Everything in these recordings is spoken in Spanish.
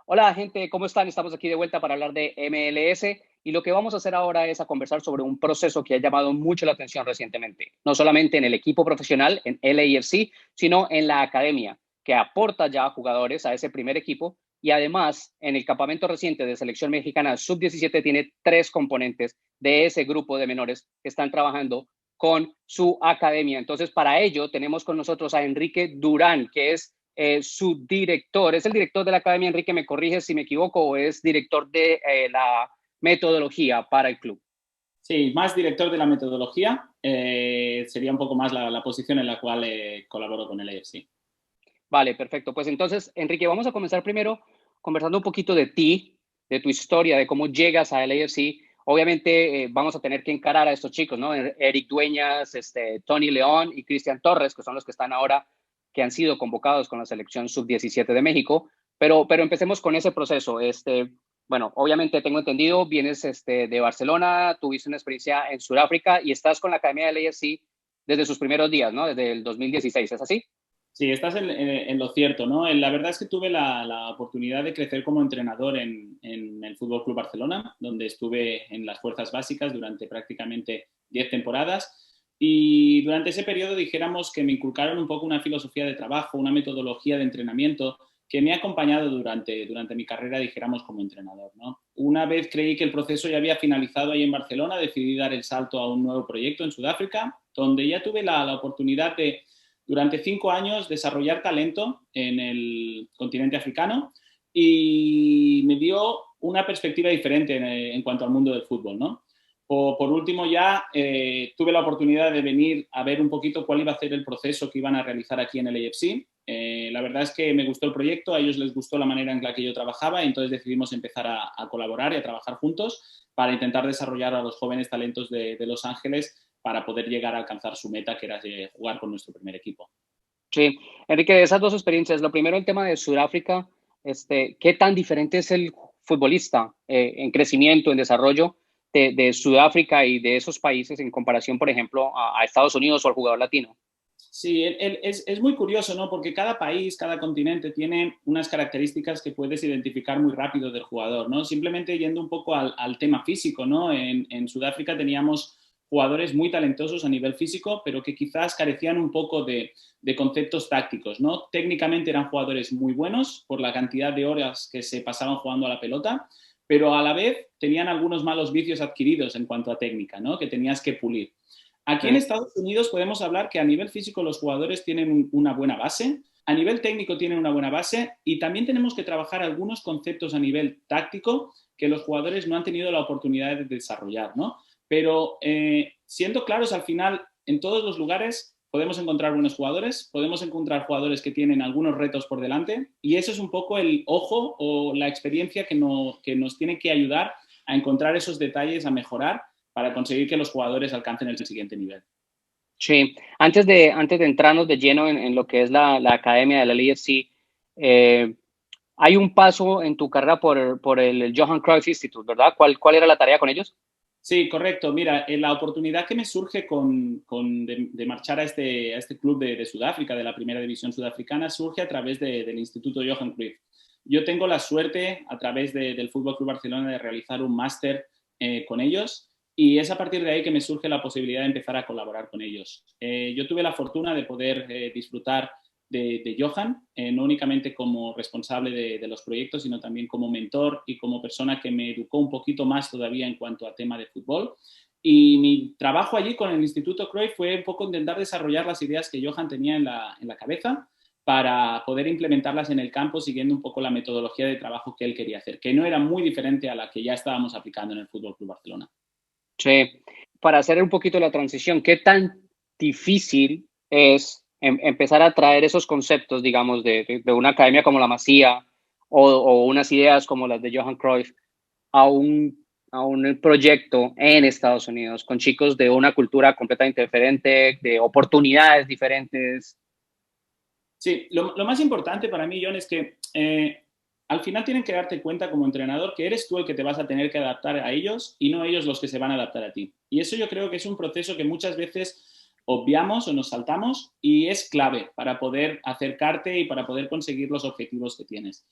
Hola gente, ¿cómo están? Estamos aquí de vuelta para hablar de MLS y lo que vamos a hacer ahora es a conversar sobre un proceso que ha llamado mucho la atención recientemente, no solamente en el equipo profesional, en LAFC, sino en la academia, que aporta ya jugadores a ese primer equipo y además en el campamento reciente de selección mexicana sub-17 tiene 3 componentes de ese grupo de menores que están trabajando con su academia. Entonces, para ello tenemos con nosotros a Enrique Durán, que es su director. ¿Es el director de la academia? Enrique, me corrige si me equivoco, o es director de la metodología para el club. Sí, más director de la metodología, sería un poco más la posición en la cual colaboro con el AFC. Vale, perfecto. Pues entonces, Enrique, vamos a comenzar primero conversando un poquito de ti, de tu historia, de cómo llegas a LAFC. Obviamente vamos a tener que encarar a estos chicos, ¿no? Eric Dueñas, Tony León y Cristian Torres, que son los que están ahora, que han sido convocados con la selección sub-17 de México. Pero empecemos con ese proceso. Bueno, obviamente tengo entendido, vienes de Barcelona, tuviste una experiencia en Sudáfrica y estás con la Academia del AFC desde sus primeros días, ¿no? Desde el 2016, ¿es así? Sí, estás en lo cierto, ¿no? La verdad es que tuve la oportunidad de crecer como entrenador en el Fútbol Club Barcelona, donde estuve en las fuerzas básicas durante prácticamente 10 temporadas. Y durante ese periodo dijéramos que me inculcaron un poco una filosofía de trabajo, una metodología de entrenamiento que me ha acompañado durante mi carrera, dijéramos, como entrenador, ¿no? Una vez creí que el proceso ya había finalizado ahí en Barcelona, decidí dar el salto a un nuevo proyecto en Sudáfrica, donde ya tuve la oportunidad de durante 5 años desarrollar talento en el continente africano y me dio una perspectiva diferente en cuanto al mundo del fútbol, ¿no? Por último, ya tuve la oportunidad de venir a ver un poquito cuál iba a ser el proceso que iban a realizar aquí en el AFC. La verdad es que me gustó el proyecto, a ellos les gustó la manera en la que yo trabajaba y entonces decidimos empezar a colaborar y a trabajar juntos para intentar desarrollar a los jóvenes talentos de Los Ángeles para poder llegar a alcanzar su meta, que era jugar con nuestro primer equipo. Sí, Enrique, de esas dos experiencias, lo primero el tema de Sudáfrica, ¿qué tan diferente es el futbolista en crecimiento, en desarrollo de Sudáfrica y de esos países en comparación, por ejemplo, a Estados Unidos o al jugador latino? Sí, es muy curioso, ¿no? Porque cada país, cada continente tiene unas características que puedes identificar muy rápido del jugador, ¿no? Simplemente yendo un poco al tema físico, ¿no? En Sudáfrica teníamos jugadores muy talentosos a nivel físico, pero que quizás carecían un poco de conceptos tácticos, ¿no? Técnicamente eran jugadores muy buenos por la cantidad de horas que se pasaban jugando a la pelota, pero a la vez tenían algunos malos vicios adquiridos en cuanto a técnica, ¿no? Que tenías que pulir. Aquí en Sí. Estados Unidos podemos hablar que a nivel físico los jugadores tienen una buena base, a nivel técnico tienen una buena base y también tenemos que trabajar algunos conceptos a nivel táctico que los jugadores no han tenido la oportunidad de desarrollar, ¿no? Pero siendo claros, al final, en todos los lugares podemos encontrar buenos jugadores, podemos encontrar jugadores que tienen algunos retos por delante y eso es un poco el ojo o la experiencia que nos tiene que ayudar a encontrar esos detalles, a mejorar para conseguir que los jugadores alcancen el siguiente nivel. Sí, antes de entrarnos de lleno en lo que es la academia de la LAFC, hay un paso en tu carrera por el Johan Cruyff Institute, ¿verdad? ¿Cuál era la tarea con ellos? Sí, correcto. Mira, la oportunidad que me surge de marchar a este club de Sudáfrica, de la primera división sudafricana, surge a través del Instituto Johan Cruyff. Yo tengo la suerte, a través del Fútbol Club Barcelona, de realizar un máster con ellos y es a partir de ahí que me surge la posibilidad de empezar a colaborar con ellos. Yo tuve la fortuna de poder disfrutar de Johan, no únicamente como responsable de los proyectos, sino también como mentor y como persona que me educó un poquito más todavía en cuanto a tema de fútbol. Y mi trabajo allí con el Instituto Cruyff fue un poco intentar desarrollar las ideas que Johan tenía en la cabeza para poder implementarlas en el campo siguiendo un poco la metodología de trabajo que él quería hacer, que no era muy diferente a la que ya estábamos aplicando en el Fútbol Club Barcelona. Sí, para hacer un poquito la transición, ¿qué tan difícil es empezar a traer esos conceptos, digamos, de una academia como la Masía o unas ideas como las de Johan Cruyff a un proyecto en Estados Unidos con chicos de una cultura completamente diferente, de oportunidades diferentes? Sí, lo más importante para mí, John, es que al final tienen que darte cuenta como entrenador que eres tú el que te vas a tener que adaptar a ellos y no ellos los que se van a adaptar a ti. Y eso yo creo que es un proceso que muchas veces obviamos o nos saltamos y es clave para poder acercarte y para poder conseguir los objetivos que tienes.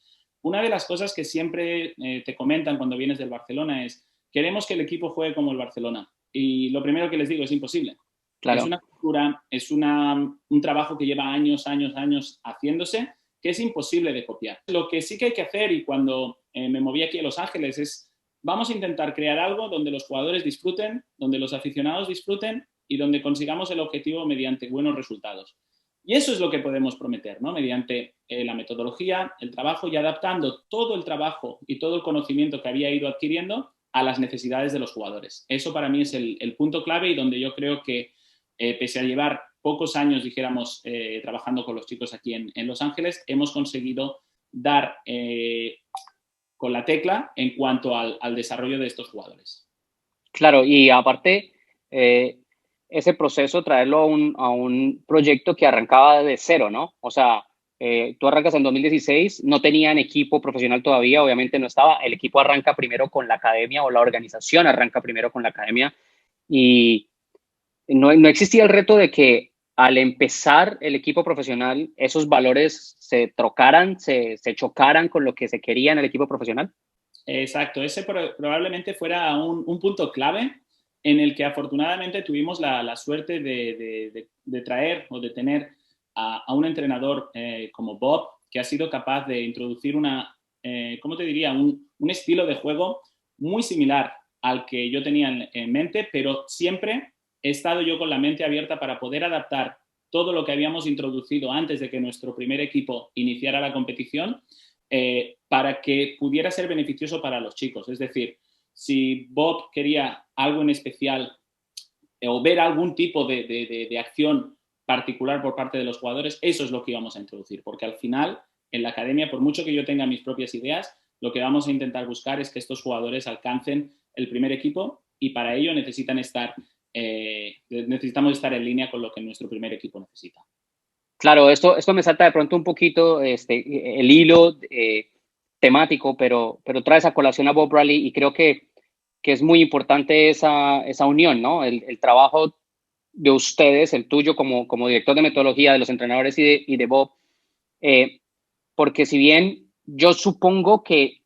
una de las cosas que siempre te comentan cuando vienes del Barcelona es, queremos que el equipo juegue como el Barcelona. Y lo primero que les digo es imposible. Es Claro. una cultura, es un trabajo que lleva años, años, años haciéndose, que es imposible de copiar. Lo que sí que hay que hacer, y cuando me moví aquí a Los Ángeles, es vamos a intentar crear algo donde los jugadores disfruten, donde los aficionados disfruten y donde consigamos el objetivo mediante buenos resultados. Y eso es lo que podemos prometer, ¿no? Mediante la metodología, el trabajo y adaptando todo el trabajo y todo el conocimiento que había ido adquiriendo a las necesidades de los jugadores. Eso para mí es el punto clave y donde yo creo que, pese a llevar pocos años, dijéramos, trabajando con los chicos aquí en Los Ángeles, hemos conseguido dar con la tecla en cuanto al desarrollo de estos jugadores. Claro, y aparte, ese proceso, traerlo a un proyecto que arrancaba de cero, ¿no? O sea, tú arrancas en 2016, no tenían equipo profesional todavía, obviamente no estaba, el equipo arranca primero con la academia o la organización arranca primero con la academia y no existía el reto de que al empezar el equipo profesional esos valores se trocaran, se chocaran con lo que se quería en el equipo profesional. Exacto, ese probablemente fuera un punto clave en el que afortunadamente tuvimos la suerte de traer o de tener a un entrenador como Bob, que ha sido capaz de introducir ¿cómo te diría? Un estilo de juego muy similar al que yo tenía en mente, pero siempre he estado yo con la mente abierta para poder adaptar todo lo que habíamos introducido antes de que nuestro primer equipo iniciara la competición, para que pudiera ser beneficioso para los chicos. Es decir, si Bob quería algo en especial o ver algún tipo de acción particular por parte de los jugadores, eso es lo que íbamos a introducir, porque al final, en la academia, por mucho que yo tenga mis propias ideas, lo que vamos a intentar buscar es que estos jugadores alcancen el primer equipo y para ello necesitamos estar en línea con lo que nuestro primer equipo necesita. Claro, esto me salta de pronto un poquito el hilo temático, pero trae esa colación a Bob Bradley y creo que es muy importante esa unión, ¿no? El trabajo de ustedes, el tuyo como director de metodología, de los entrenadores y de Bob, eh, porque si bien yo supongo que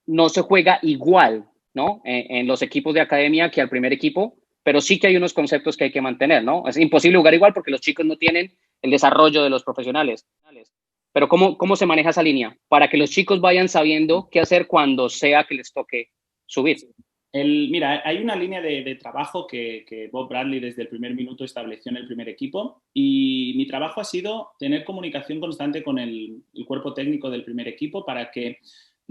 no se juega igual, ¿no? En los equipos de academia que al primer equipo, pero sí que hay unos conceptos que hay que mantener, ¿no? Es imposible jugar igual porque los chicos no tienen el desarrollo de los profesionales. Pero ¿cómo se maneja esa línea? Para que los chicos vayan sabiendo qué hacer cuando sea que les toque subir. Mira, hay una línea de trabajo que Bob Bradley desde el primer minuto estableció en el primer equipo y mi trabajo ha sido tener comunicación constante con el cuerpo técnico del primer equipo para que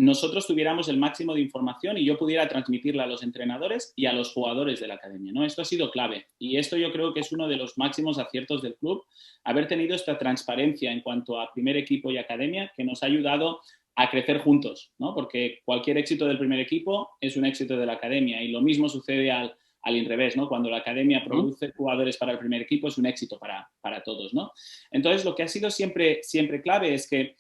nosotros tuviéramos el máximo de información y yo pudiera transmitirla a los entrenadores y a los jugadores de la academia, ¿no? Esto ha sido clave y esto yo creo que es uno de los máximos aciertos del club, haber tenido esta transparencia en cuanto a primer equipo y academia que nos ha ayudado a crecer juntos, ¿no? Porque cualquier éxito del primer equipo es un éxito de la academia y lo mismo sucede al revés, ¿no? Cuando la academia produce jugadores para el primer equipo es un éxito para todos, ¿no? Entonces, lo que ha sido siempre clave es que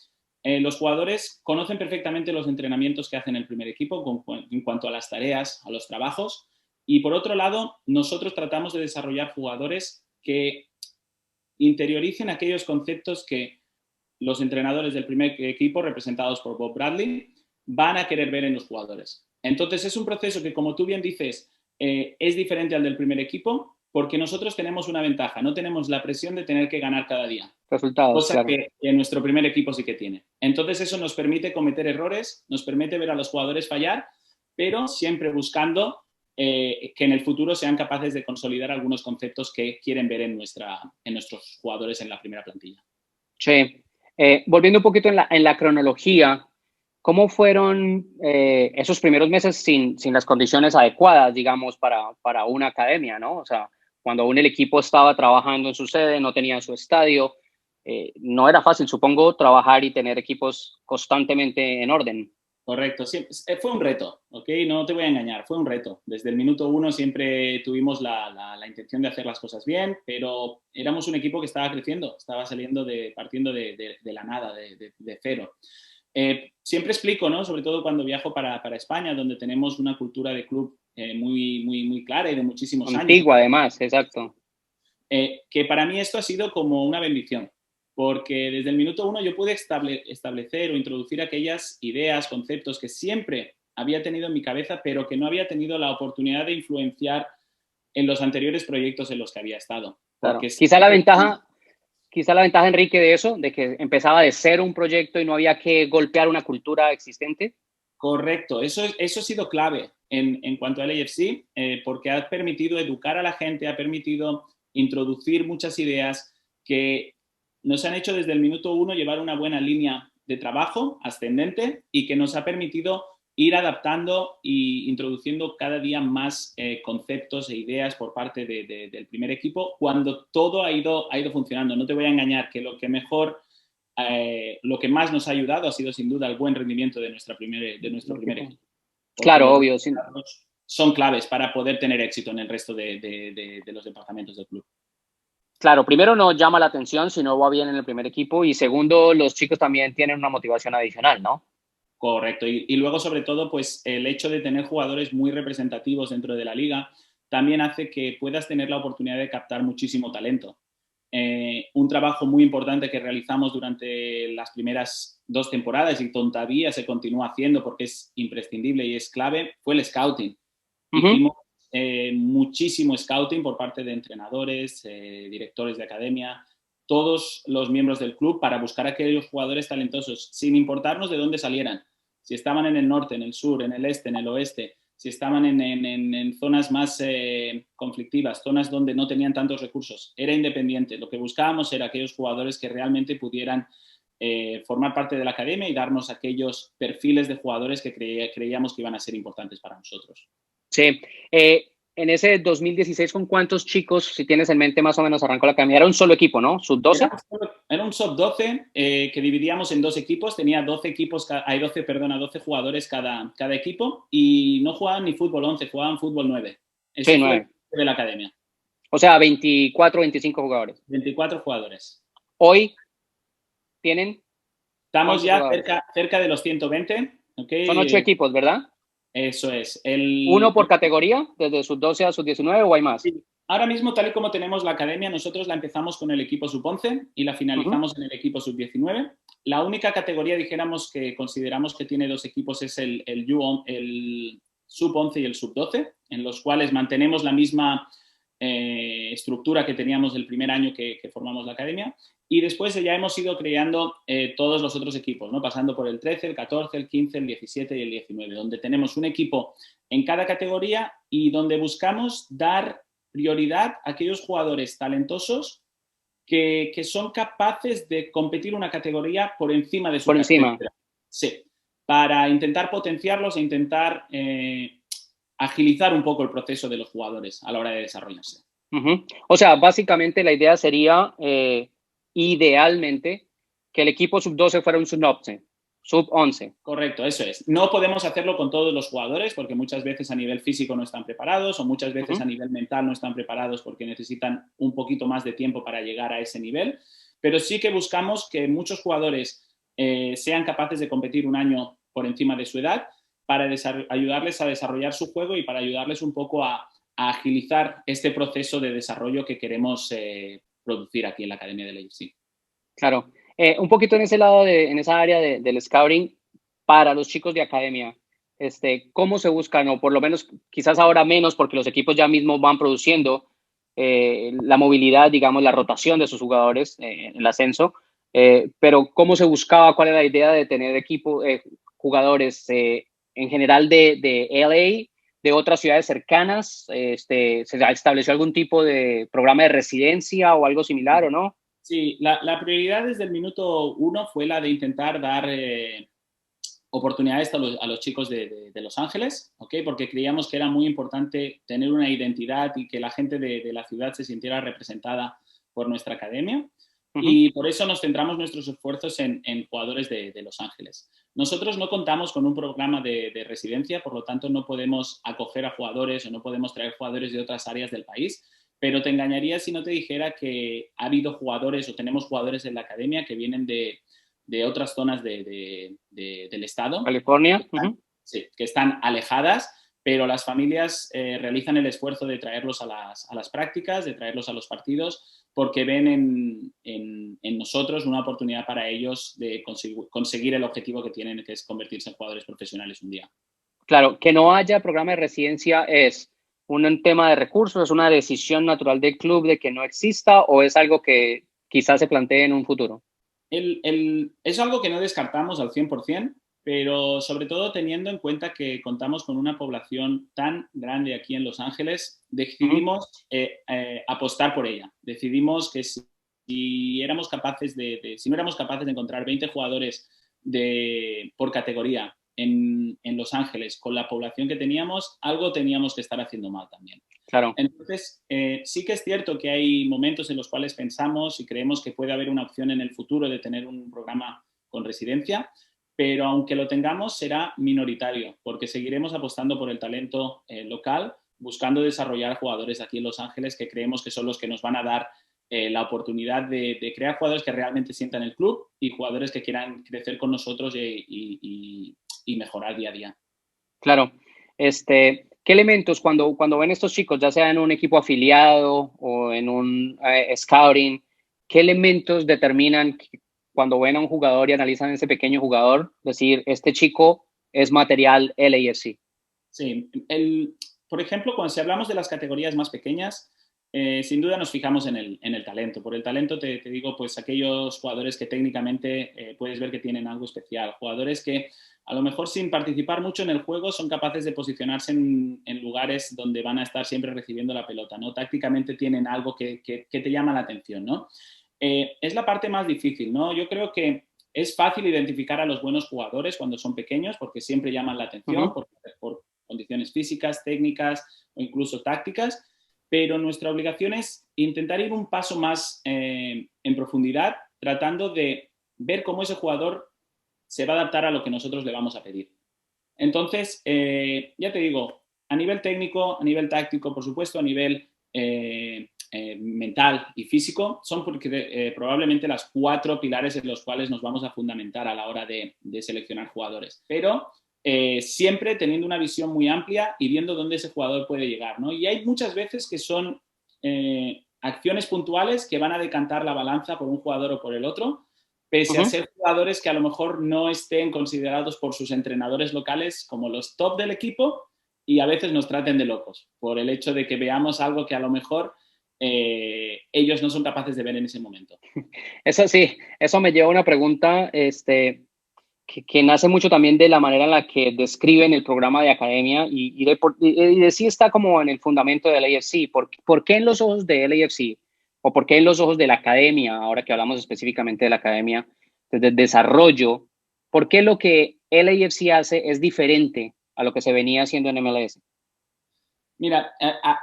los jugadores conocen perfectamente los entrenamientos que hacen el primer equipo en cuanto a las tareas, a los trabajos. Y por otro lado, nosotros tratamos de desarrollar jugadores que interioricen aquellos conceptos que los entrenadores del primer equipo, representados por Bob Bradley, van a querer ver en los jugadores. Entonces, es un proceso que, como tú bien dices, es diferente al del primer equipo porque nosotros tenemos una ventaja, no tenemos la presión de tener que ganar cada día. Resultados, Cosa claro. que en nuestro primer equipo sí que tiene. Entonces eso nos permite cometer errores, nos permite ver a los jugadores fallar, pero siempre buscando que en el futuro sean capaces de consolidar algunos conceptos que quieren ver en nuestros jugadores en la primera plantilla. Sí. Volviendo un poquito en la cronología, ¿cómo fueron esos primeros meses sin las condiciones adecuadas, digamos, para una academia, ¿no? O sea, cuando aún el equipo estaba trabajando en su sede, no tenía su estadio, no era fácil, supongo, trabajar y tener equipos constantemente en orden. Correcto, sí, fue un reto, ¿ok? No te voy a engañar, fue un reto. Desde el minuto uno siempre tuvimos la intención de hacer las cosas bien, pero éramos un equipo que estaba creciendo, estaba partiendo de la nada, de cero. Siempre explico, ¿no? Sobre todo cuando viajo para España, donde tenemos una cultura de club muy, muy, muy clara y de muchísimos años. Antigua, además, exacto. Que para mí esto ha sido como una bendición, porque desde el minuto uno yo pude establecer o introducir aquellas ideas, conceptos que siempre había tenido en mi cabeza, pero que no había tenido la oportunidad de influenciar en los anteriores proyectos en los que había estado. Claro. Porque Quizá la ventaja, Enrique, de eso, de que empezaba de cero un proyecto y no había que golpear una cultura existente. correcto, eso ha sido clave en cuanto al AFC, porque ha permitido educar a la gente, ha permitido introducir muchas ideas que nos han hecho desde el minuto uno llevar una buena línea de trabajo ascendente y que nos ha permitido ir adaptando e introduciendo cada día más conceptos e ideas por parte del primer equipo cuando todo ha ido funcionando. No te voy a engañar que lo que más nos ha ayudado ha sido sin duda el buen rendimiento de nuestro primer equipo. Claro, obvio. Sí. Son claves para poder tener éxito en el resto de los departamentos del club. Claro, primero no llama la atención si no va bien en el primer equipo y segundo, los chicos también tienen una motivación adicional, ¿no? Correcto. Y luego, sobre todo, pues el hecho de tener jugadores muy representativos dentro de la liga también hace que puedas tener la oportunidad de captar muchísimo talento. Un trabajo muy importante que realizamos durante las primeras 2 temporadas y todavía se continúa haciendo porque es imprescindible y es clave, fue el scouting. Hicimos muchísimo scouting por parte de entrenadores, directores de academia, todos los miembros del club para buscar a aquellos jugadores talentosos, sin importarnos de dónde salieran. Si estaban en el norte, en el sur, en el este, en el oeste, si estaban en zonas más conflictivas, zonas donde no tenían tantos recursos, era independiente. Lo que buscábamos era aquellos jugadores que realmente pudieran formar parte de la academia y darnos aquellos perfiles de jugadores que creíamos que iban a ser importantes para nosotros. Sí. En ese 2016, ¿con cuántos chicos, si tienes en mente más o menos, arrancó la academia? Era un solo equipo, ¿no? ¿Sub-12? Era un sub-12 que dividíamos en 2 equipos. Tenía 12 jugadores cada equipo y no jugaban ni fútbol 11, jugaban fútbol 9. Ese Sí, fue 9. el de la academia. O sea, 24, 25 jugadores. 24 jugadores. Hoy tienen... Estamos ya cerca de los 120. ¿Okay? Son 8 equipos, ¿verdad? Eso es. ¿Uno por categoría, desde sub-12 a sub-19 o hay más? Sí. Ahora mismo, tal y como tenemos la academia, nosotros la empezamos con el equipo sub-11 y la finalizamos en el equipo sub-19. La única categoría, dijéramos, que consideramos que tiene 2 equipos es el sub-11 y el sub-12, en los cuales mantenemos la misma estructura que teníamos el primer año que formamos la academia. Y después ya hemos ido creando todos los otros equipos, ¿no? Pasando por el 13, el 14, el 15, el 17 y el 19, donde tenemos un equipo en cada categoría y donde buscamos dar prioridad a aquellos jugadores talentosos que son capaces de competir una categoría por encima de su categoría. Sí, para intentar potenciarlos e intentar agilizar un poco el proceso de los jugadores a la hora de desarrollarse. O sea, básicamente la idea sería, idealmente, que el equipo sub-12 fuera un sub-11. Correcto, eso es. No podemos hacerlo con todos los jugadores porque muchas veces a nivel físico no están preparados o muchas veces a nivel mental no están preparados porque necesitan un poquito más de tiempo para llegar a ese nivel, pero sí que buscamos que muchos jugadores sean capaces de competir un año por encima de su edad para ayudarles a desarrollar su juego y para ayudarles un poco a agilizar este proceso de desarrollo que queremos producir aquí en la Academia del AFC. Claro. Un poquito en ese lado, en esa área del scouting, para los chicos de academia, ¿cómo se buscan? O por lo menos, quizás ahora menos, porque los equipos ya mismos van produciendo la movilidad, digamos, la rotación de sus jugadores en el ascenso. Pero ¿cómo se buscaba? ¿Cuál era la idea de tener jugadores en general de LA, de otras ciudades cercanas? ¿Se estableció algún tipo de programa de residencia o algo similar o no? Sí, la prioridad desde el minuto 1 fue la de intentar dar oportunidades a los chicos de Los Ángeles, ¿okay? Porque creíamos que era muy importante tener una identidad y que la gente de la ciudad se sintiera representada por nuestra academia. Y por eso nos centramos nuestros esfuerzos en jugadores de Los Ángeles. Nosotros no contamos con un programa de residencia, por lo tanto no podemos acoger a jugadores o no podemos traer jugadores de otras áreas del país, pero te engañaría si no te dijera que ha habido jugadores o tenemos jugadores en la academia que vienen de otras zonas del estado. California. Sí, que están alejadas, pero las familias realizan el esfuerzo de traerlos a las prácticas, de traerlos a los partidos, porque ven en nosotros una oportunidad para ellos de conseguir el objetivo que tienen, que es convertirse en jugadores profesionales un día. Claro, que no haya programa de residencia es un tema de recursos, es una decisión natural del club de que no exista o es algo que quizás se plantee en un futuro. Es algo que no descartamos al 100%, pero sobre todo teniendo en cuenta que contamos con una población tan grande aquí en Los Ángeles, decidimos apostar por ella. Decidimos que si éramos capaces si no éramos capaces de encontrar 20 jugadores por categoría en Los Ángeles con la población que teníamos, algo teníamos que estar haciendo mal también. Claro. Entonces, sí que es cierto que hay momentos en los cuales pensamos y creemos que puede haber una opción en el futuro de tener un programa con residencia, pero aunque lo tengamos, será minoritario, porque seguiremos apostando por el talento local, buscando desarrollar jugadores aquí en Los Ángeles que creemos que son los que nos van a dar la oportunidad de crear jugadores que realmente sientan el club y jugadores que quieran crecer con nosotros y mejorar día a día. Claro. ¿Qué elementos cuando ven estos chicos, ya sea en un equipo afiliado o en un scouting, qué elementos determinan cuando ven a un jugador y analizan ese pequeño jugador, decir, este chico es material LAFC? Sí, por ejemplo, si hablamos de las categorías más pequeñas, sin duda nos fijamos en el talento. Por el talento te digo, pues aquellos jugadores que técnicamente puedes ver que tienen algo especial, jugadores que a lo mejor sin participar mucho en el juego son capaces de posicionarse en lugares donde van a estar siempre recibiendo la pelota, ¿no? Tácticamente tienen algo que te llama la atención, ¿no? Es la parte más difícil, ¿no? Yo creo que es fácil identificar a los buenos jugadores cuando son pequeños porque siempre llaman la atención por condiciones físicas, técnicas o incluso tácticas, pero nuestra obligación es intentar ir un paso más en profundidad, tratando de ver cómo ese jugador se va a adaptar a lo que nosotros le vamos a pedir. Entonces, ya te digo, a nivel técnico, a nivel táctico, por supuesto, a nivel mental y físico, son porque, probablemente las 4 pilares en los cuales nos vamos a fundamentar a la hora de seleccionar jugadores. Pero siempre teniendo una visión muy amplia y viendo dónde ese jugador puede llegar, ¿no? Y hay muchas veces que son acciones puntuales que van a decantar la balanza por un jugador o por el otro, pese a ser jugadores que a lo mejor no estén considerados por sus entrenadores locales como los top del equipo y a veces nos traten de locos por el hecho de que veamos algo que a lo mejor ellos no son capaces de ver en ese momento. Eso sí, eso me lleva a una pregunta que nace mucho también de la manera en la que describen el programa de academia y de sí está como en el fundamento del LAFC. ¿Por qué en los ojos de LAFC o por qué en los ojos de la academia, ahora que hablamos específicamente de la academia, desde el desarrollo, por qué lo que LAFC hace es diferente a lo que se venía haciendo en MLS? Mira,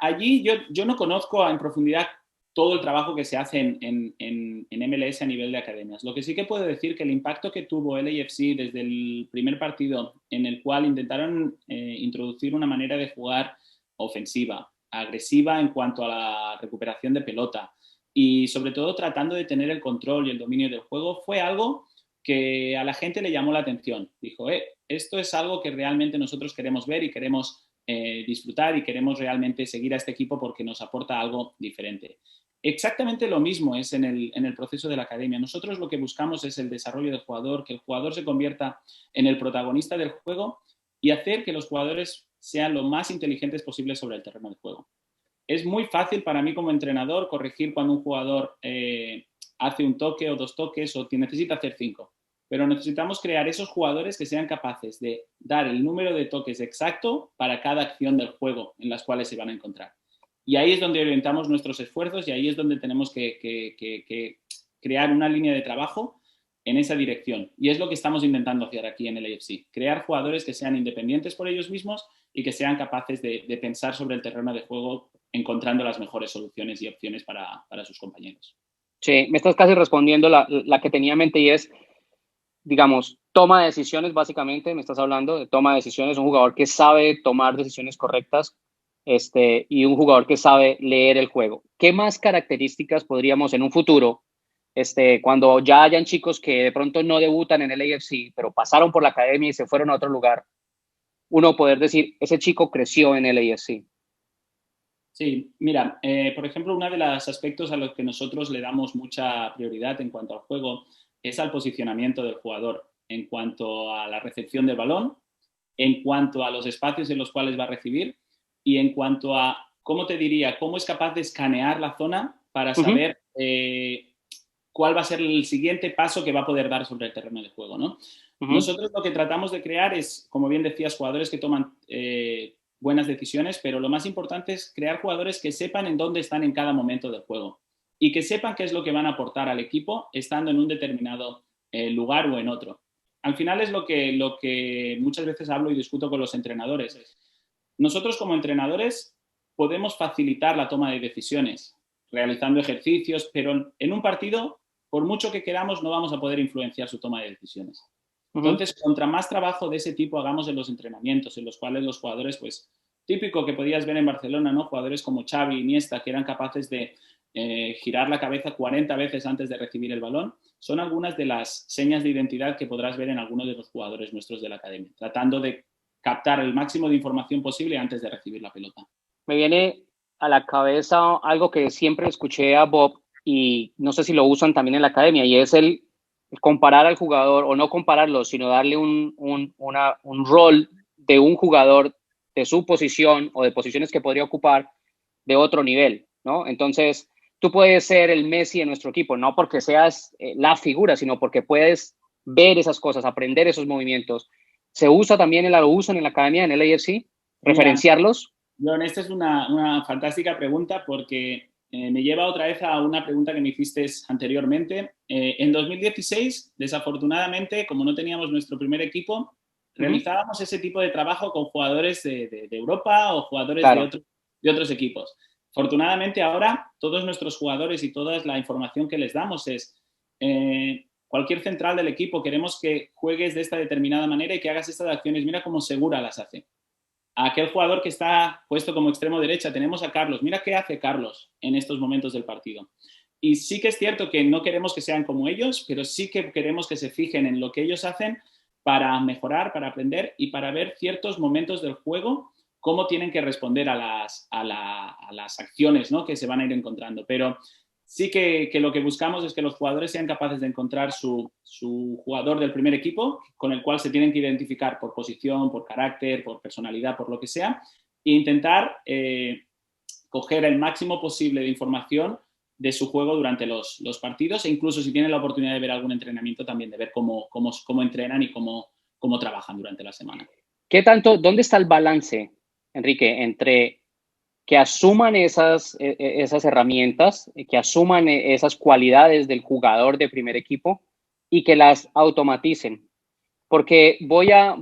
allí yo no conozco en profundidad todo el trabajo que se hace en MLS a nivel de academias. Lo que sí que puedo decir que el impacto que tuvo LAFC desde el primer partido en el cual intentaron introducir una manera de jugar ofensiva, agresiva en cuanto a la recuperación de pelota y sobre todo tratando de tener el control y el dominio del juego, fue algo que a la gente le llamó la atención. Dijo, esto es algo que realmente nosotros queremos ver y queremos disfrutar y queremos realmente seguir a este equipo porque nos aporta algo diferente. Exactamente lo mismo es en el proceso de la academia. Nosotros lo que buscamos es el desarrollo del jugador, que el jugador se convierta en el protagonista del juego y hacer que los jugadores sean lo más inteligentes posible sobre el terreno de juego. Es muy fácil para mí como entrenador corregir cuando un jugador hace un toque o 2 toques o necesita hacer 5. Pero necesitamos crear esos jugadores que sean capaces de dar el número de toques exacto para cada acción del juego en las cuales se van a encontrar. Y ahí es donde orientamos nuestros esfuerzos y ahí es donde tenemos que crear una línea de trabajo en esa dirección. Y es lo que estamos intentando hacer aquí en el AFC. Crear jugadores que sean independientes por ellos mismos y que sean capaces de pensar sobre el terreno de juego encontrando las mejores soluciones y opciones para sus compañeros. Sí, me estás casi respondiendo la que tenía en mente y es, digamos, toma de decisiones, básicamente, me estás hablando de toma de decisiones, un jugador que sabe tomar decisiones correctas y un jugador que sabe leer el juego. ¿Qué más características podríamos en un futuro, cuando ya hayan chicos que de pronto no debutan en el AFC, pero pasaron por la academia y se fueron a otro lugar, uno poder decir, ese chico creció en LAFC? Sí, mira, por ejemplo, uno de los aspectos a los que nosotros le damos mucha prioridad en cuanto al juego es al posicionamiento del jugador, en cuanto a la recepción del balón, en cuanto a los espacios en los cuales va a recibir y en cuanto a, ¿cómo te diría?, cómo es capaz de escanear la zona para Ujú, saber cuál va a ser el siguiente paso que va a poder dar sobre el terreno de juego, ¿no? ujú. Nosotros lo que tratamos de crear es, como bien decías, jugadores que toman buenas decisiones, pero lo más importante es crear jugadores que sepan en dónde están en cada momento del juego y que sepan qué es lo que van a aportar al equipo estando en un determinado lugar o en otro. Al final es lo que muchas veces hablo y discuto con los entrenadores. Nosotros como entrenadores podemos facilitar la toma de decisiones realizando ejercicios, pero en un partido, por mucho que queramos, no vamos a poder influenciar su toma de decisiones. Ujú. Entonces, contra más trabajo de ese tipo hagamos en los entrenamientos, en los cuales los jugadores, pues, típico que podías ver en Barcelona, ¿no? Jugadores como Xavi, Iniesta, que eran capaces de girar la cabeza 40 veces antes de recibir el balón, son algunas de las señas de identidad que podrás ver en algunos de los jugadores nuestros de la academia, tratando de captar el máximo de información posible antes de recibir la pelota. Me viene a la cabeza algo que siempre escuché a Bob y no sé si lo usan también en la academia y es el comparar al jugador o no compararlo, sino darle un rol de un jugador de su posición o de posiciones que podría ocupar de otro nivel, ¿no? Entonces, tú puedes ser el Messi de nuestro equipo, no porque seas la figura, sino porque puedes ver esas cosas, aprender esos movimientos. ¿Se usa también, lo usan en la academia, en el AFC? Mira, ¿Referenciarlos? John, esta es una fantástica pregunta porque me lleva otra vez a una pregunta que me hiciste anteriormente. En 2016, desafortunadamente, como no teníamos nuestro primer equipo, Uh -huh. realizábamos ese tipo de trabajo con jugadores de Europa o jugadores Claro. de otros equipos. Afortunadamente, ahora todos nuestros jugadores y toda la información que les damos es cualquier central del equipo, queremos que juegues de esta determinada manera y que hagas estas acciones. Mira cómo segura las hace. A aquel jugador que está puesto como extremo derecha, tenemos a Carlos. Mira qué hace Carlos en estos momentos del partido. Y sí que es cierto que no queremos que sean como ellos, pero sí que queremos que se fijen en lo que ellos hacen para mejorar, para aprender y para ver ciertos momentos del juego, cómo tienen que responder a las acciones, ¿no?, que se van a ir encontrando. Pero sí que lo que buscamos es que los jugadores sean capaces de encontrar su jugador del primer equipo con el cual se tienen que identificar por posición, por carácter, por personalidad, por lo que sea, e intentar coger el máximo posible de información de su juego durante los partidos e incluso si tienen la oportunidad de ver algún entrenamiento también de ver cómo entrenan y cómo trabajan durante la semana. ¿Qué tanto, dónde está el balance, Enrique, entre que asuman esas herramientas, que asuman esas cualidades del jugador de primer equipo y que las automaticen? Porque voy a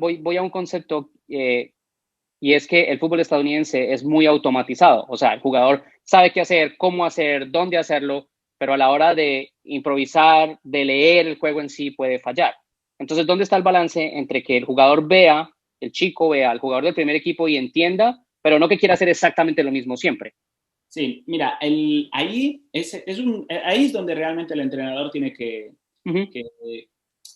un concepto y es que el fútbol estadounidense es muy automatizado. O sea, el jugador sabe qué hacer, cómo hacer, dónde hacerlo, pero a la hora de improvisar, de leer el juego en sí, puede fallar. Entonces, ¿dónde está el balance entre que el jugador vea, el chico vea al jugador del primer equipo y entienda, pero no que quiera hacer exactamente lo mismo siempre? Sí, mira, ahí es donde realmente el entrenador tiene Uh -huh. que,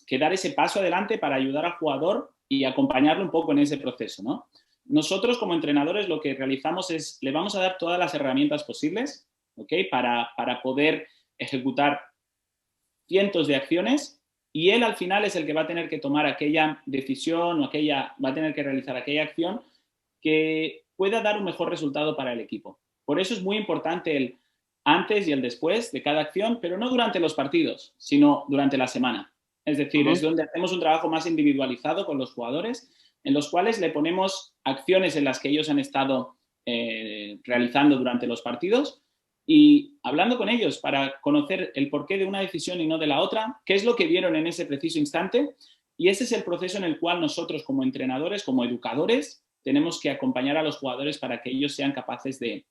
que dar ese paso adelante para ayudar al jugador y acompañarlo un poco en ese proceso, ¿no? Nosotros como entrenadores lo que realizamos es, le vamos a dar todas las herramientas posibles, ¿ok?, para poder ejecutar cientos de acciones y él al final es el que va a tener que tomar aquella decisión o va a tener que realizar aquella acción que pueda dar un mejor resultado para el equipo. Por eso es muy importante el antes y el después de cada acción, pero no durante los partidos, sino durante la semana. Es Uh decir, es -huh. donde hacemos un trabajo más individualizado con los jugadores, en los cuales le ponemos acciones en las que ellos han estado realizando durante los partidos y hablando con ellos para conocer el porqué de una decisión y no de la otra, qué es lo que vieron en ese preciso instante. Y ese es el proceso en el cual nosotros como entrenadores, como educadores, tenemos que acompañar a los jugadores para que ellos sean capaces de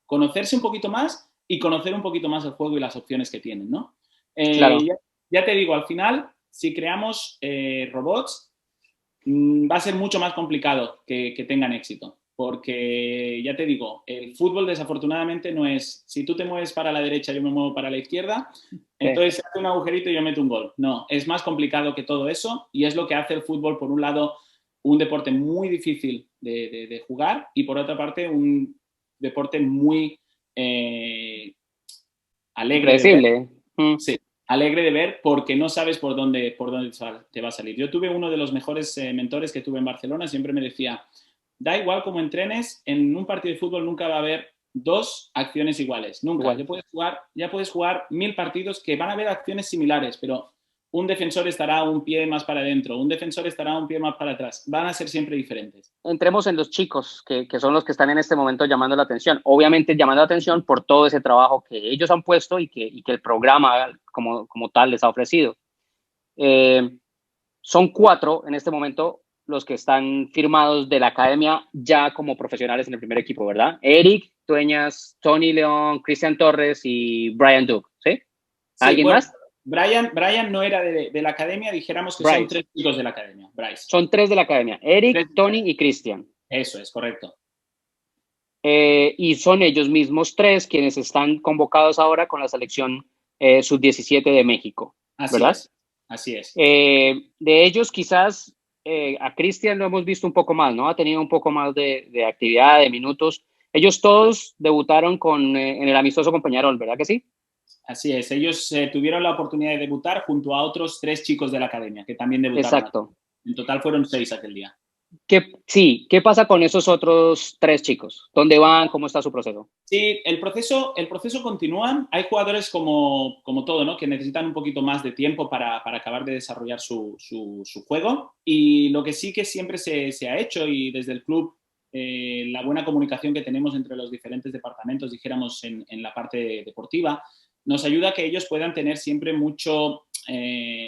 conocerse un poquito más y conocer un poquito más el juego y las opciones que tienen, ¿no? Claro. Ya te digo, al final, si creamos robots, va a ser mucho más complicado que tengan éxito. Porque, ya te digo, el fútbol desafortunadamente no es, si tú te mueves para la derecha, yo me muevo para la izquierda, Sí. entonces se hace un agujerito y yo meto un gol. No, es más complicado que todo eso y es lo que hace el fútbol, por un lado, un deporte muy difícil de jugar y por otra parte un deporte muy alegre de ver. Predecible. Sí, alegre de ver porque no sabes por dónde te va a salir. Yo tuve uno de los mejores mentores que tuve en Barcelona, siempre me decía, da igual cómo entrenes, en un partido de fútbol nunca va a haber dos acciones iguales, nunca. Igual. Ya puedes jugar 1000 partidos que van a haber acciones similares, pero un defensor estará un pie más para adentro, un defensor estará un pie más para atrás. Van a ser siempre diferentes. Entremos en los chicos, que son los que están en este momento llamando la atención. Obviamente llamando la atención por todo ese trabajo que ellos han puesto y que el programa como tal les ha ofrecido. Son 4 en este momento los que están firmados de la academia ya como profesionales en el primer equipo, ¿verdad? Eric Dueñas, Tony León, Cristian Torres y Brian Duke, ¿sí? Sí, ¿Alguien bueno, más? Brian no era de la academia, dijéramos que Bryce. son 3 chicos de la academia. Bryce. Son 3 de la academia, Eric, 3. Tony y Cristian. Eso es, correcto. Y son ellos mismos 3 quienes están convocados ahora con la selección sub-17 de México, ¿verdad? Así es. De ellos quizás a Cristian lo hemos visto un poco más, ¿no? Ha tenido un poco más de actividad, de minutos. Ellos todos debutaron en el amistoso con Peñarol, ¿verdad que sí? Así es, ellos tuvieron la oportunidad de debutar junto a otros 3 chicos de la academia que también debutaron. Exacto. En total fueron 6 aquel día. ¿Qué pasa con esos otros 3 chicos? ¿Dónde van? ¿Cómo está su proceso? Sí, el proceso continúa. Hay jugadores como todo, ¿no? Que necesitan un poquito más de tiempo para acabar de desarrollar su juego. Y lo que sí que siempre se ha hecho y desde el club, la buena comunicación que tenemos entre los diferentes departamentos, dijéramos, en la parte deportiva, nos ayuda a que ellos puedan tener siempre mucho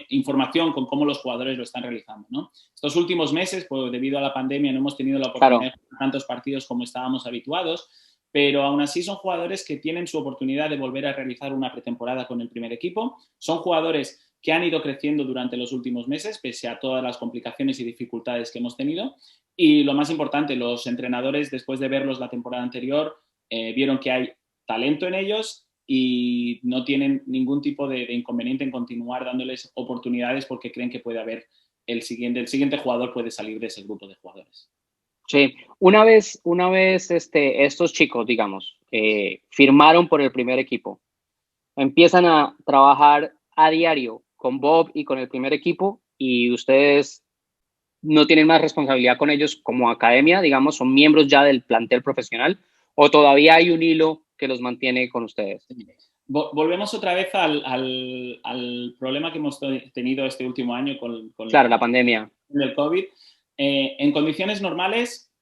información con cómo los jugadores lo están realizando, ¿no? Estos últimos meses, pues debido a la pandemia, no hemos tenido la oportunidad de jugar tantos partidos como estábamos habituados, pero aún así son jugadores que tienen su oportunidad de volver a realizar una pretemporada con el primer equipo. Son jugadores que han ido creciendo durante los últimos meses, pese a todas las complicaciones y dificultades que hemos tenido. Y lo más importante, los entrenadores, después de verlos la temporada anterior, vieron que hay talento en ellos y no tienen ningún tipo de inconveniente en continuar dándoles oportunidades porque creen que puede haber el siguiente jugador puede salir de ese grupo de jugadores. Sí, una vez estos chicos, digamos, firmaron por el primer equipo, empiezan a trabajar a diario con Bob y con el primer equipo y ustedes no tienen más responsabilidad con ellos como academia, digamos, son miembros ya del plantel profesional o todavía hay un hilo que los mantiene con ustedes. Volvemos otra vez al problema que hemos tenido este último año con claro, la pandemia del COVID. En condiciones normales,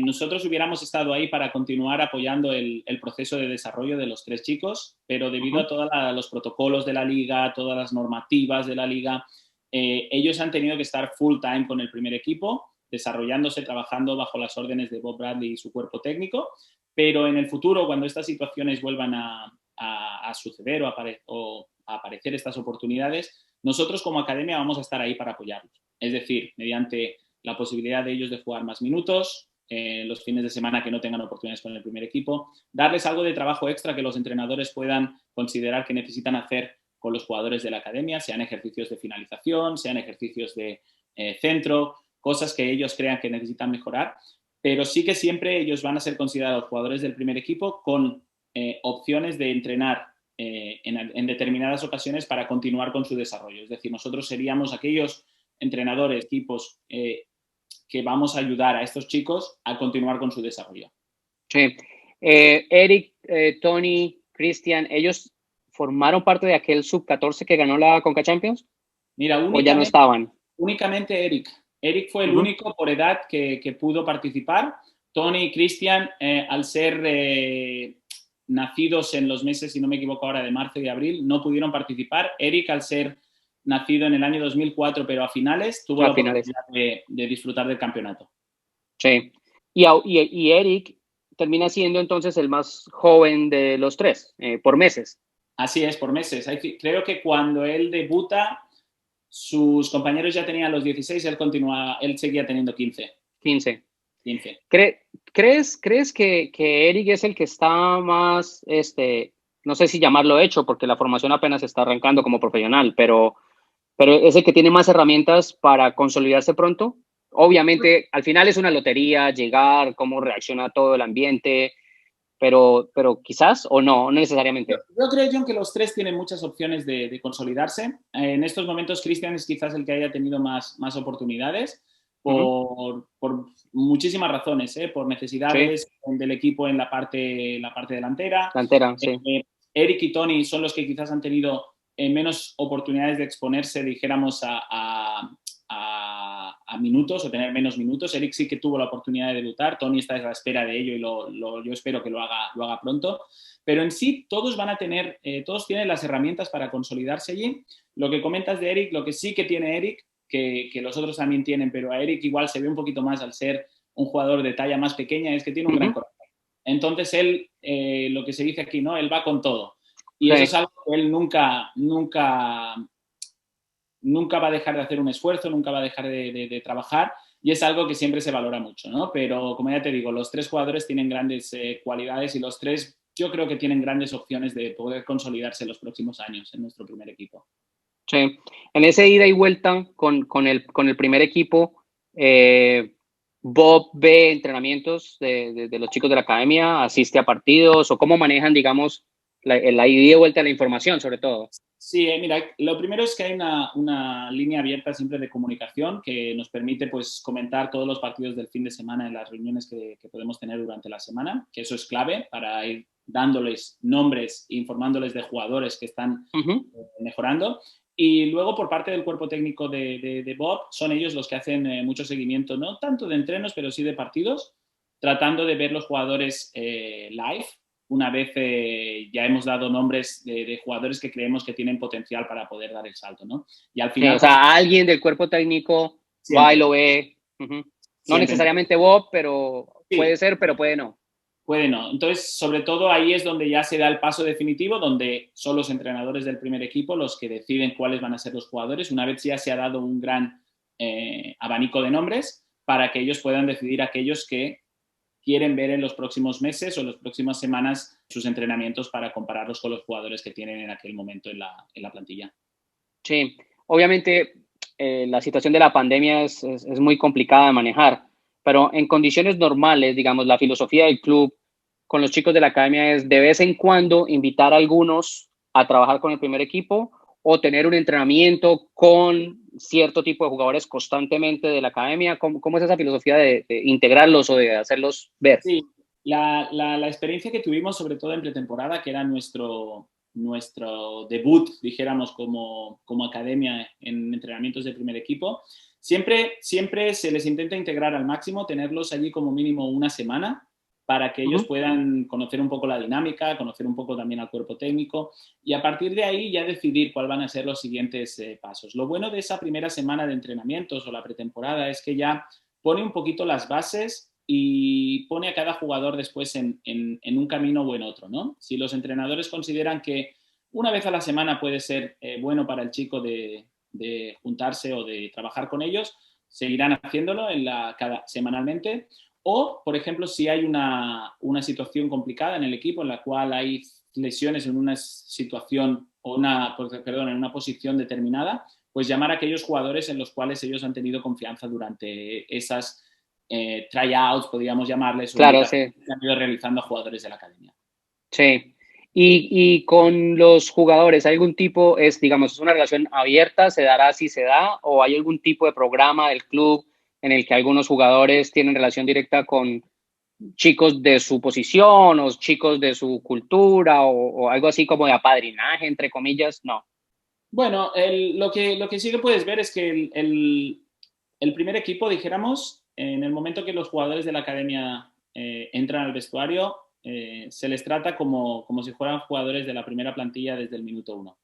nosotros hubiéramos estado ahí para continuar apoyando el proceso de desarrollo de los 3 chicos, pero debido a todos los protocolos de la liga, todas las normativas de la liga, ellos han tenido que estar full time con el primer equipo, desarrollándose, trabajando bajo las órdenes de Bob Bradley y su cuerpo técnico, pero en el futuro, cuando estas situaciones vuelvan a suceder o a aparecer estas oportunidades, nosotros como academia vamos a estar ahí para apoyarlos. Es decir, mediante la posibilidad de ellos de jugar más minutos, los fines de semana que no tengan oportunidades con el primer equipo, darles algo de trabajo extra que los entrenadores puedan considerar que necesitan hacer con los jugadores de la academia, sean ejercicios de finalización, sean ejercicios de centro, cosas que ellos crean que necesitan mejorar, pero sí que siempre ellos van a ser considerados jugadores del primer equipo con opciones de entrenar en determinadas ocasiones para continuar con su desarrollo. Es decir, nosotros seríamos aquellos entrenadores, equipos que vamos a ayudar a estos chicos a continuar con su desarrollo. Sí. Eric, Tony, Cristian, ¿ellos formaron parte de aquel sub-14 que ganó la Conca Champions? Mira, ¿O ya no estaban? Únicamente Eric. Eric fue el único por edad que pudo participar. Tony y Cristian, al ser nacidos en los meses, si no me equivoco ahora, de marzo y abril, no pudieron participar. Eric, al ser nacido en el año 2004, pero a finales, tuvo la oportunidad de disfrutar del campeonato. Sí. Y Eric termina siendo entonces el más joven de los 3, por meses. Así es, por meses. Creo que cuando él debuta, sus compañeros ya tenían los 16, él seguía teniendo 15. 15. ¿Crees que Eric es el que está más, no sé si llamarlo hecho, porque la formación apenas está arrancando como profesional, pero es el que tiene más herramientas para consolidarse pronto? Obviamente, al final es una lotería llegar, cómo reacciona todo el ambiente, pero quizás o no, no necesariamente. Yo creo, John, que los tres tienen muchas opciones de consolidarse. En estos momentos, Cristian es quizás el que haya tenido más oportunidades Ujú. por muchísimas razones, por Sí, necesidades del equipo en la parte delantera. delantera, sí. Eric y Tony son los que quizás han tenido menos oportunidades de exponerse, dijéramos, a minutos o tener menos minutos. Eric sí que tuvo la oportunidad de debutar, Tony está a la espera de ello y yo espero que lo haga pronto. Pero en sí todos van a tener, todos tienen las herramientas para consolidarse allí. Lo que comentas de Eric, lo que sí que tiene Eric, que los otros también tienen, pero a Eric igual se ve un poquito más al ser un jugador de talla más pequeña, es que tiene un gran Ujú. corazón. Entonces él, lo que se dice aquí, ¿no? Él va con todo. Y eso es Sí, algo que él nunca va a dejar de hacer un esfuerzo, nunca va a dejar de trabajar y es algo que siempre se valora mucho, ¿no? Pero como ya te digo, los tres jugadores tienen grandes cualidades y los tres yo creo que tienen grandes opciones de poder consolidarse en los próximos años en nuestro primer equipo. sí. En ese ida y vuelta con el primer equipo, eh, Bob ve entrenamientos de los chicos de la academia, asiste a partidos o cómo manejan, digamos, la ida y vuelta de la información, sobre todo. Sí, mira, lo primero es que hay una línea abierta siempre de comunicación que nos permite pues comentar todos los partidos del fin de semana en las reuniones que podemos tener durante la semana, que eso es clave para ir dándoles nombres e informándoles de jugadores que están Ujú. mejorando. Y luego por parte del cuerpo técnico de Bob, son ellos los que hacen mucho seguimiento, no tanto de entrenos, pero sí de partidos, tratando de ver los jugadores live una vez ya hemos dado nombres de jugadores que creemos que tienen potencial para poder dar el salto, ¿no? Y al Sí, o final, pues sea, alguien del cuerpo técnico va y siempre, lo ve. Ujú. No siempre. necesariamente Bob, pero puede Sí, ser, pero puede no. puede no. Entonces, sobre todo ahí es donde ya se da el paso definitivo, donde son los entrenadores del primer equipo los que deciden cuáles van a ser los jugadores, una vez ya se ha dado un gran abanico de nombres para que ellos puedan decidir aquellos que quieren ver en los próximos meses o en las próximas semanas sus entrenamientos para compararlos con los jugadores que tienen en aquel momento en la plantilla. Sí, obviamente la situación de la pandemia es muy complicada de manejar, pero en condiciones normales, digamos, la filosofía del club con los chicos de la academia es de vez en cuando invitar a algunos a trabajar con el primer equipo o tener un entrenamiento con cierto tipo de jugadores constantemente de la academia. ¿Cómo es esa filosofía de integrarlos o de hacerlos ver? Sí, la experiencia que tuvimos, sobre todo en pretemporada, que era nuestro debut, dijéramos, como academia en entrenamientos de primer equipo, siempre se les intenta integrar al máximo, tenerlos allí como mínimo una semana para que ellos Ujú. puedan conocer un poco la dinámica, conocer un poco también al cuerpo técnico y a partir de ahí ya decidir cuáles van a ser los siguientes pasos. Lo bueno de esa primera semana de entrenamientos o la pretemporada es que ya pone un poquito las bases y pone a cada jugador después en un camino o en otro, ¿no? Si los entrenadores consideran que una vez a la semana puede ser bueno para el chico de juntarse o de trabajar con ellos, seguirán haciéndolo semanalmente. O, por ejemplo, si hay una situación complicada en el equipo en la cual hay lesiones en una situación o en una posición determinada, pues llamar a aquellos jugadores en los cuales ellos han tenido confianza durante esas tryouts, podríamos llamarles, o Claro, invitaciones sí. que han ido realizando a jugadores de la academia. Sí. Y con los jugadores, ¿hay algún tipo, digamos, es una relación abierta, se dará si se da, o hay algún tipo de programa del club en el que algunos jugadores tienen relación directa con chicos de su posición o chicos de su cultura o algo así como de apadrinaje, entre comillas? No. Bueno, lo que sí que puedes ver es que el primer equipo, dijéramos, en el momento que los jugadores de la academia entran al vestuario, se les trata como si fueran jugadores de la primera plantilla desde el minuto uno.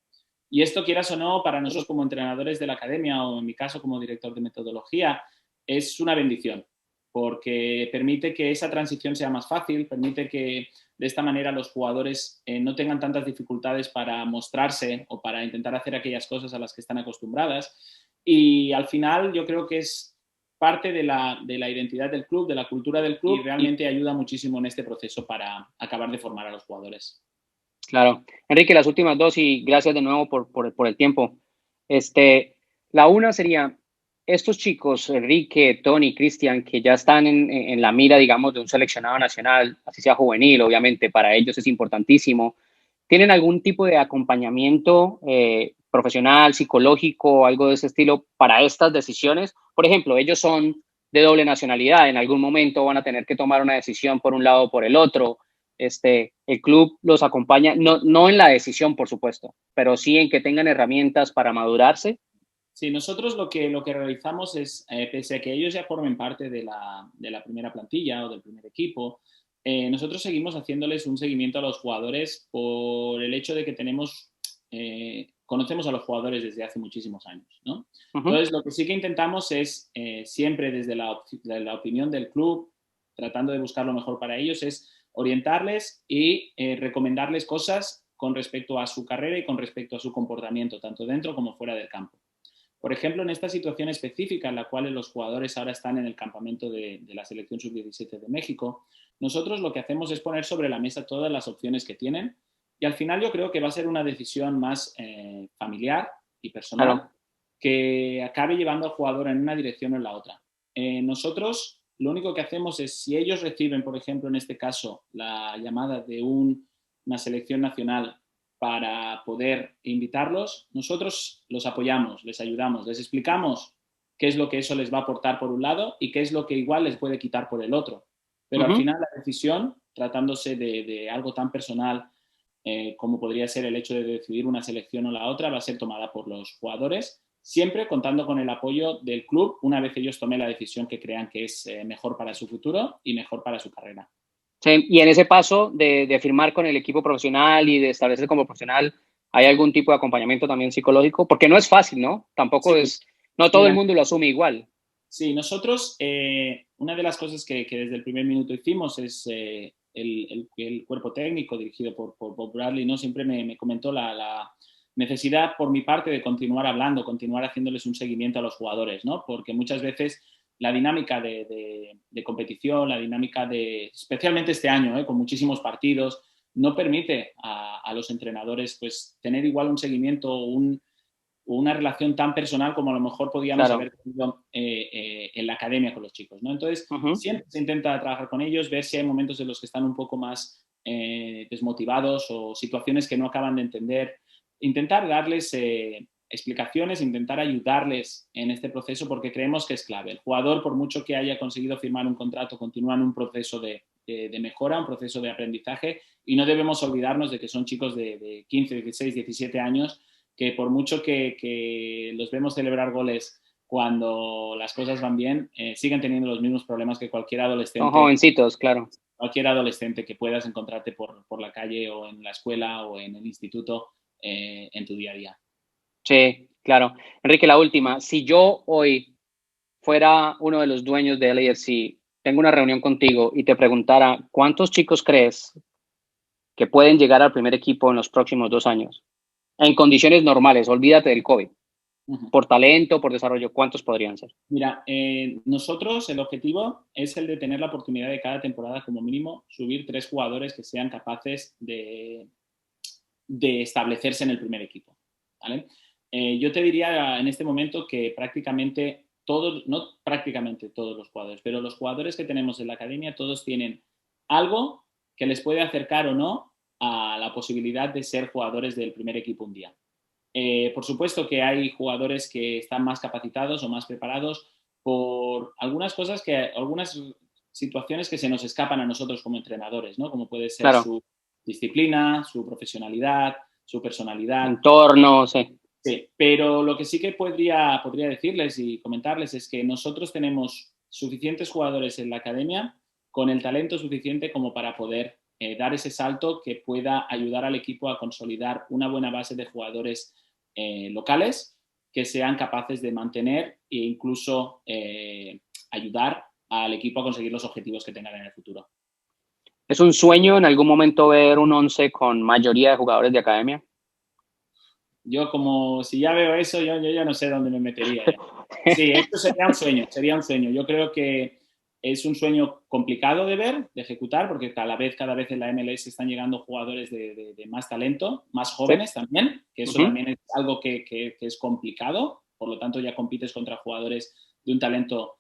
Y esto, quieras o no, para nosotros como entrenadores de la academia o en mi caso como director de metodología, es una bendición, porque permite que esa transición sea más fácil, permite que de esta manera los jugadores no tengan tantas dificultades para mostrarse o para intentar hacer aquellas cosas a las que están acostumbradas. Y al final yo creo que es parte de la identidad del club, de la cultura del club, y realmente ayuda muchísimo en este proceso para acabar de formar a los jugadores. Claro. Enrique, las últimas dos y gracias de nuevo por el tiempo. Este, la una sería, estos chicos, Enrique, Tony, Cristian, que ya están en la mira, digamos, de un seleccionado nacional, así sea juvenil, obviamente para ellos es importantísimo, ¿tienen algún tipo de acompañamiento profesional, psicológico, algo de ese estilo para estas decisiones? Por ejemplo, ellos son de doble nacionalidad, en algún momento van a tener que tomar una decisión por un lado o por el otro. El club los acompaña, no en la decisión, por supuesto, pero sí en que tengan herramientas para madurarse. Sí, nosotros lo que realizamos es, pese a que ellos ya formen parte de la primera plantilla o del primer equipo, nosotros seguimos haciéndoles un seguimiento a los jugadores por el hecho de que conocemos a los jugadores desde hace muchísimos años, ¿no? Ujú. Entonces, lo que sí que intentamos es, siempre desde la opinión del club, tratando de buscar lo mejor para ellos, es orientarles y recomendarles cosas con respecto a su carrera y con respecto a su comportamiento, tanto dentro como fuera del campo. Por ejemplo, en esta situación específica en la cual los jugadores ahora están en el campamento de la selección sub-17 de México, nosotros lo que hacemos es poner sobre la mesa todas las opciones que tienen y al final yo creo que va a ser una decisión más familiar y personal Claro, que acabe llevando al jugador en una dirección o en la otra. Nosotros lo único que hacemos es, si ellos reciben, por ejemplo, en este caso, la llamada de una selección nacional para poder invitarlos, nosotros los apoyamos, les ayudamos, les explicamos qué es lo que eso les va a aportar por un lado y qué es lo que igual les puede quitar por el otro. Pero al ujú. final la decisión, tratándose de algo tan personal como podría ser el hecho de decidir una selección o la otra, va a ser tomada por los jugadores, siempre contando con el apoyo del club una vez ellos tomen la decisión que crean que es mejor para su futuro y mejor para su carrera. Sí, y en ese paso de firmar con el equipo profesional y de establecerse como profesional, ¿hay algún tipo de acompañamiento también psicológico? Porque no es fácil, ¿no? Tampoco Sí, es, no todo el mira, mundo lo asume igual. sí, nosotros, una de las cosas que desde el primer minuto hicimos es el cuerpo técnico dirigido por Bob Bradley, ¿no? Siempre me comentó la necesidad por mi parte de continuar hablando, continuar haciéndoles un seguimiento a los jugadores, ¿no? Porque muchas veces la dinámica de competición, la dinámica especialmente este año, con muchísimos partidos, no permite a los entrenadores pues tener igual un seguimiento, una relación tan personal como a lo mejor podíamos Claro. haber tenido en la academia con los chicos, ¿no? Entonces, Ujú. siempre se intenta trabajar con ellos, ver si hay momentos en los que están un poco más desmotivados o situaciones que no acaban de entender, intentar darles explicaciones, intentar ayudarles en este proceso porque creemos que es clave. El jugador, por mucho que haya conseguido firmar un contrato, continúa en un proceso de mejora, un proceso de aprendizaje y no debemos olvidarnos de que son chicos de 15, 16, 17 años que por mucho que los vemos celebrar goles cuando las cosas van bien, siguen teniendo los mismos problemas que Son jovencitos, claro. cualquier adolescente que puedas encontrarte por la calle o en la escuela o en el instituto en tu día a día. Sí, claro. Enrique, la última. Si yo hoy fuera uno de los dueños de LAFC, tengo una reunión contigo y te preguntara, ¿cuántos chicos crees que pueden llegar al primer equipo en los próximos 2 años? En condiciones normales, olvídate del COVID. Uh-huh. Por talento, por desarrollo, ¿cuántos podrían ser? Mira, nosotros el objetivo es el de tener la oportunidad de cada temporada como mínimo subir 3 jugadores que sean capaces de establecerse en el primer equipo, ¿vale? Yo te diría en este momento que prácticamente todos, no prácticamente todos los jugadores, pero los jugadores que tenemos en la academia, todos tienen algo que les puede acercar o no a la posibilidad de ser jugadores del primer equipo un día. Por supuesto que hay jugadores que están más capacitados o más preparados por algunas situaciones que se nos escapan a nosotros como entrenadores, ¿no? Como puede ser Claro, su disciplina, su profesionalidad, su personalidad. entorno, sí. Sí, pero lo que sí que podría decirles y comentarles es que nosotros tenemos suficientes jugadores en la academia con el talento suficiente como para poder dar ese salto que pueda ayudar al equipo a consolidar una buena base de jugadores locales que sean capaces de mantener e incluso ayudar al equipo a conseguir los objetivos que tengan en el futuro. ¿Es un sueño en algún momento ver un once con mayoría de jugadores de academia? Yo como si ya veo eso, yo ya no sé dónde me metería ya. Sí, esto sería un sueño, sería un sueño. Yo creo que es un sueño complicado de ver, de ejecutar, porque cada vez en la MLS están llegando jugadores de más talento, más Sí. jóvenes también, que eso Ujú. también es algo que es complicado. por lo tanto ya compites contra jugadores de un talento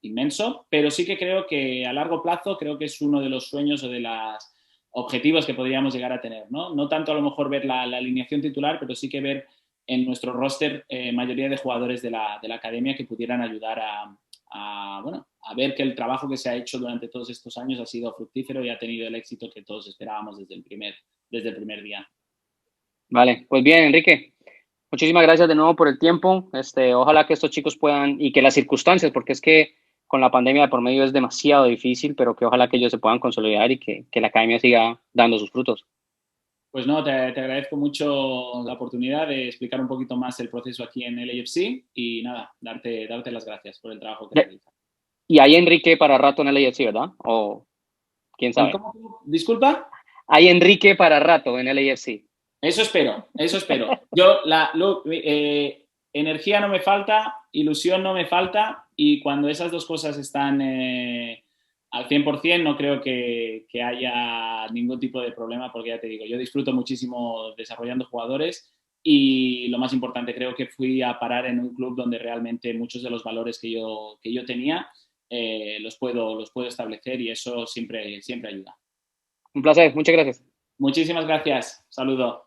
inmenso, pero sí que creo que a largo plazo creo que es uno de los sueños o de los objetivos que podríamos llegar a tener, ¿no? No tanto a lo mejor ver la alineación titular, pero sí que ver en nuestro roster mayoría de jugadores de la academia que pudieran ayudar a ver que el trabajo que se ha hecho durante todos estos años ha sido fructífero y ha tenido el éxito que todos esperábamos desde el primer día. Vale, pues bien, Enrique. Muchísimas gracias de nuevo por el tiempo. Ojalá que estos chicos puedan y que las circunstancias, porque es que con la pandemia de por medio es demasiado difícil, pero que ojalá que ellos se puedan consolidar y que la academia siga dando sus frutos. Pues no, te agradezco mucho la oportunidad de explicar un poquito más el proceso aquí en el AFC y nada, darte las gracias por el trabajo que realizas. Y hay Enrique para rato en el AFC, ¿verdad? O quién sabe. ¿Cómo? ¿Disculpa? Hay Enrique para rato en el AFC. Eso espero, eso espero. Yo, energía no me falta, ilusión no me falta y cuando esas dos cosas están al 100% no creo que haya ningún tipo de problema porque ya te digo, yo disfruto muchísimo desarrollando jugadores y lo más importante creo que fui a parar en un club donde realmente muchos de los valores que yo tenía los puedo establecer y eso siempre ayuda. Un placer, muchas gracias. Muchísimas gracias. Saludo.